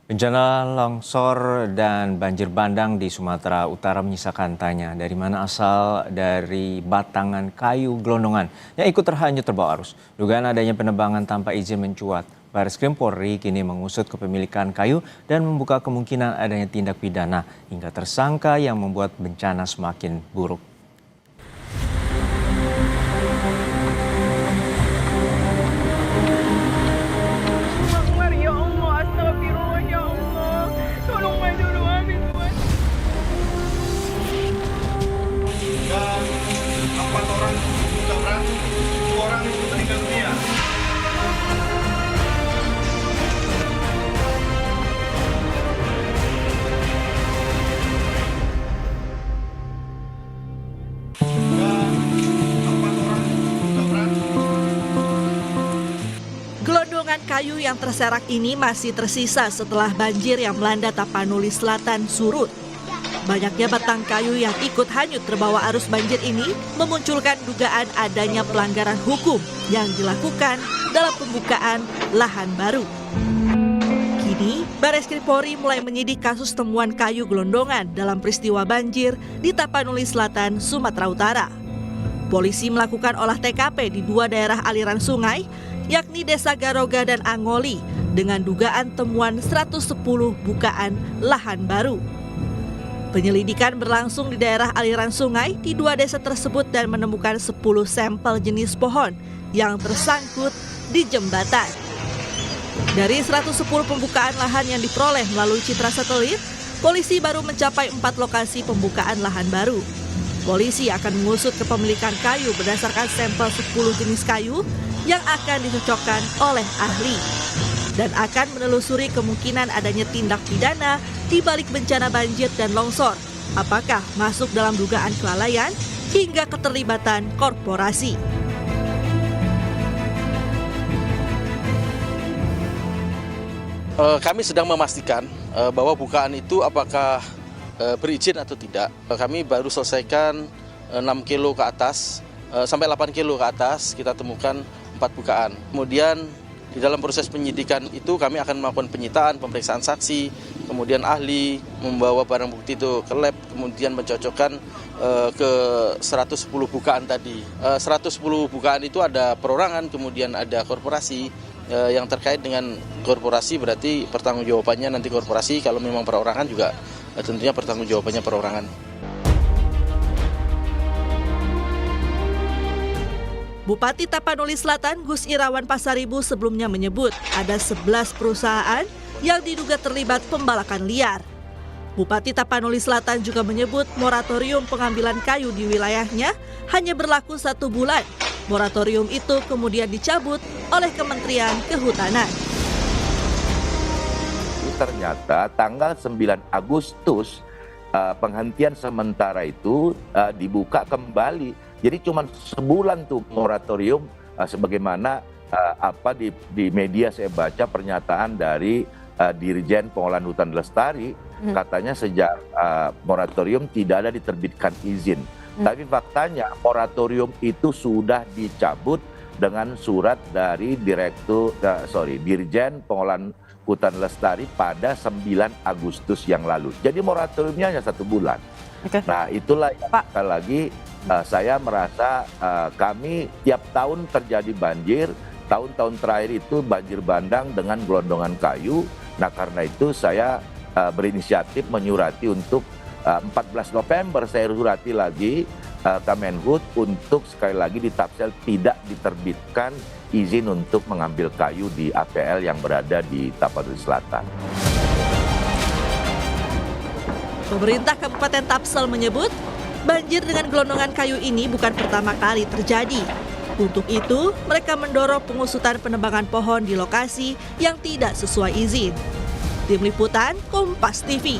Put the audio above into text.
Bencana longsor dan banjir bandang di Sumatera Utara menyisakan tanya dari mana asal dari batangan kayu gelondongan yang ikut terhanyut terbawa arus. Dugaan adanya penebangan tanpa izin mencuat. Bareskrim Polri kini mengusut kepemilikan kayu dan membuka kemungkinan adanya tindak pidana hingga tersangka yang membuat bencana semakin buruk. Akbar, ya Allah, astagfirullah, ya Allah. Tolong bantu amin, Tuhan. Dan 4 orang luka berat, 2 orang itu meninggal dunia. Dan 4 orang luka berat. Gelondongan kayu yang terserak ini masih tersisa setelah banjir yang melanda Tapanuli Selatan surut. Banyaknya batang kayu yang ikut hanyut terbawa arus banjir ini memunculkan dugaan adanya pelanggaran hukum yang dilakukan dalam pembukaan lahan baru. Kini, Bareskrim Polri mulai menyidik kasus temuan kayu gelondongan dalam peristiwa banjir di Tapanuli Selatan, Sumatera Utara. Polisi melakukan olah TKP di 2 daerah aliran sungai, yakni Desa Garoga dan Angoli, dengan dugaan temuan 110 bukaan lahan baru. Penyelidikan berlangsung di daerah aliran sungai di 2 desa tersebut dan menemukan 10 sampel jenis pohon yang tersangkut di jembatan. Dari 110 pembukaan lahan yang diperoleh melalui citra satelit, polisi baru mencapai 4 lokasi pembukaan lahan baru. Polisi akan mengusut kepemilikan kayu berdasarkan sampel 10 jenis kayu yang akan dicocokkan oleh ahli dan akan menelusuri kemungkinan adanya tindak pidana di balik bencana banjir dan longsor. Apakah masuk dalam dugaan kelalaian hingga keterlibatan korporasi. Kami sedang memastikan bahwa bukaan itu apakah berizin atau tidak. Kami baru selesaikan 6 kilo ke atas, sampai 8 kilo ke atas kita temukan 4 bukaan. Kemudian di dalam proses penyidikan itu kami akan melakukan penyitaan, pemeriksaan saksi, kemudian ahli membawa barang bukti itu ke lab, kemudian mencocokkan ke 110 bukaan tadi. 110 bukaan itu ada perorangan, kemudian ada korporasi. Yang terkait dengan korporasi berarti pertanggungjawabannya nanti korporasi, kalau memang perorangan juga tentunya pertanggungjawabannya perorangan. Bupati Tapanuli Selatan Gus Irawan Pasaribu sebelumnya menyebut ada 11 perusahaan yang diduga terlibat pembalakan liar. Bupati Tapanuli Selatan juga menyebut moratorium pengambilan kayu di wilayahnya hanya berlaku 1 bulan. Moratorium itu kemudian dicabut oleh Kementerian Kehutanan. Ternyata tanggal 9 Agustus penghentian sementara itu dibuka kembali. Jadi cuma sebulan tuh moratorium, sebagaimana di media saya baca pernyataan dari Dirjen Pengelolaan Hutan Lestari, katanya sejak moratorium tidak ada diterbitkan izin. Tapi faktanya moratorium itu sudah dicabut dengan surat dari Dirjen Pengelolaan Hutan Lestari pada 9 Agustus yang lalu. Jadi moratoriumnya hanya 1 bulan. Oke. Nah itulah yang sekali lagi saya merasa kami tiap tahun terjadi banjir. Tahun-tahun terakhir itu banjir bandang dengan gelondongan kayu. Nah karena itu saya berinisiatif menyurati untuk 14 November saya surati lagi Kemenhut untuk sekali lagi di Tapsel tidak diterbitkan izin untuk mengambil kayu di APL yang berada di Tapanuli Selatan. Pemerintah Kabupaten Tapsel menyebut banjir dengan gelondongan kayu ini bukan pertama kali terjadi. Untuk itu, mereka mendorong pengusutan penebangan pohon di lokasi yang tidak sesuai izin. Tim Liputan Kompas TV.